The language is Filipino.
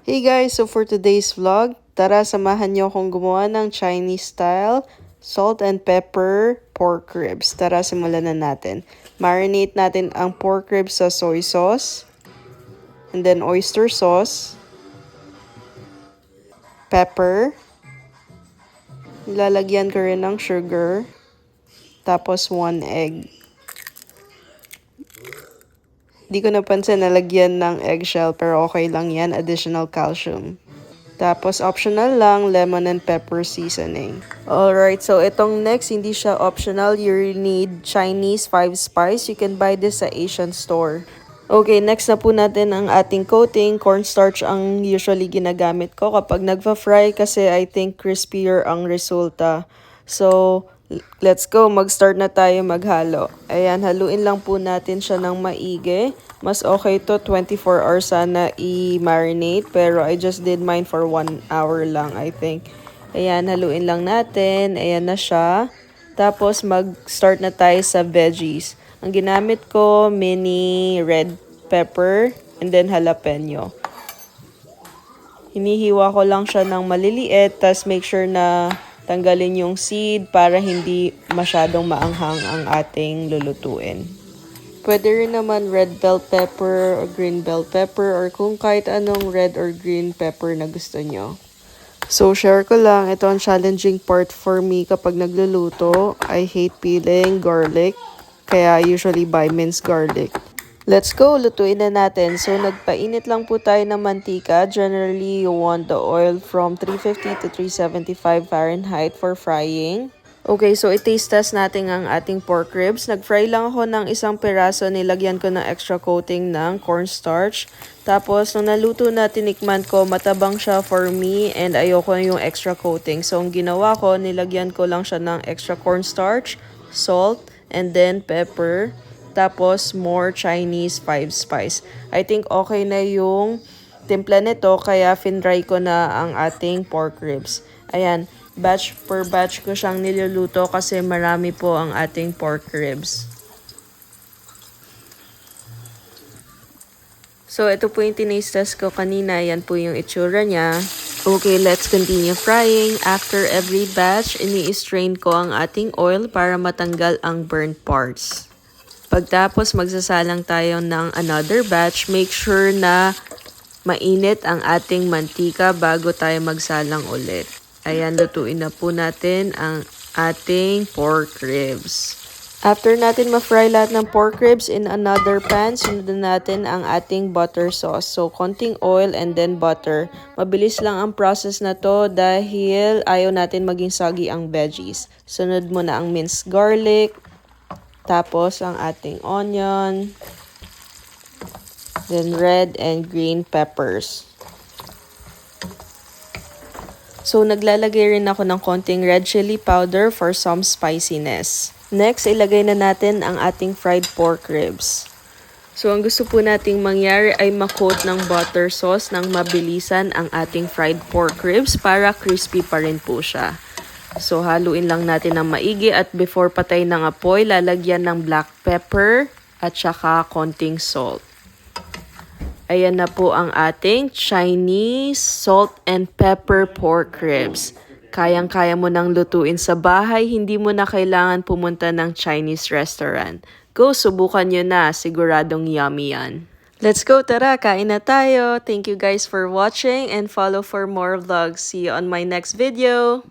Hey guys, so for today's vlog, tara samahan niyo akong gumawa ng Chinese style salt and pepper pork ribs. Tara simulan na natin. Marinate natin ang pork ribs sa soy sauce, and then oyster sauce, pepper, lalagyan ko rin ng sugar, tapos 1 egg. Di ko napansin nalagyan ng eggshell pero okay lang yan, additional calcium. Tapos optional lang, lemon and pepper seasoning. Alright, so itong next, hindi siya optional. You need Chinese 5 spice. You can buy this sa Asian store. Okay, next na po natin ang ating coating. Cornstarch ang usually ginagamit ko kapag nagpa-fry kasi I think crispier ang resulta. So, let's go. Mag-start na tayo maghalo. Ayan, haluin lang po natin siya ng maigi. Mas okay to 24 hours sana i-marinate. Pero I just did mine for 1 hour lang, I think. Ayan, haluin lang natin. Ayan na siya. Tapos, mag-start na tayo sa veggies. Ang ginamit ko, mini red pepper and then jalapeno. Hinihiwa ko lang siya ng maliliit. Tapos, make sure na tanggalin yung seed para hindi masyadong maanghang ang ating lulutuin. Pwede rin naman red bell pepper or green bell pepper or kung kahit anong red or green pepper na gusto nyo. So, share ko lang, ito ang challenging part for me kapag nagluluto. I hate peeling garlic, kaya usually buy minced garlic. Let's go, lutuin na natin. So, nagpainit lang po tayo ng mantika. Generally, you want the oil from 350 to 375 Fahrenheit for frying. Okay, so i-taste test natin ang ating pork ribs. Nag-fry lang ako ng isang piraso, nilagyan ko ng extra coating ng cornstarch. Tapos, nung naluto na, tinikman ko, matabang siya for me and ayoko na yung extra coating. So, ang ginawa ko, nilagyan ko lang siya ng extra cornstarch, salt, and then pepper. Tapos, more Chinese 5 spice. I think okay na yung timpla nito, kaya finry ko na ang ating pork ribs. Ayan, batch per batch ko siyang niluluto kasi marami po ang ating pork ribs. So, ito po yung tinaste test ko kanina. Yan po yung itsura niya. Okay, let's continue frying. After every batch, ini-strain ko ang ating oil para matanggal ang burnt parts. Pagtapos magsasalang tayo ng another batch, make sure na mainit ang ating mantika bago tayo magsalang ulit. Ayan, lutuin na po natin ang ating pork ribs. After natin ma-fry lahat ng pork ribs in another pan, sundan natin ang ating butter sauce. So, konting oil and then butter. Mabilis lang ang process na to dahil ayaw natin maging soggy ang veggies. Sunod mo na ang minced garlic. Tapos, ang ating onion, then red and green peppers. So, naglalagay rin ako ng konting red chili powder for some spiciness. Next, ilagay na natin ang ating fried pork ribs. So, ang gusto po nating mangyari ay ma-coat ng butter sauce ng mabilisan ang ating fried pork ribs para crispy pa rin po siya. So, haluin lang natin ng maigi at before patay ng apoy, lalagyan ng black pepper at saka konting salt. Ayan na po ang ating Chinese salt and pepper pork ribs. Kayang-kaya mo nang lutuin sa bahay, hindi mo na kailangan pumunta ng Chinese restaurant. Go, subukan nyo na. Siguradong yummy yan. Let's go, tara, kain na tayo. Thank you guys for watching and follow for more vlogs. See you on my next video.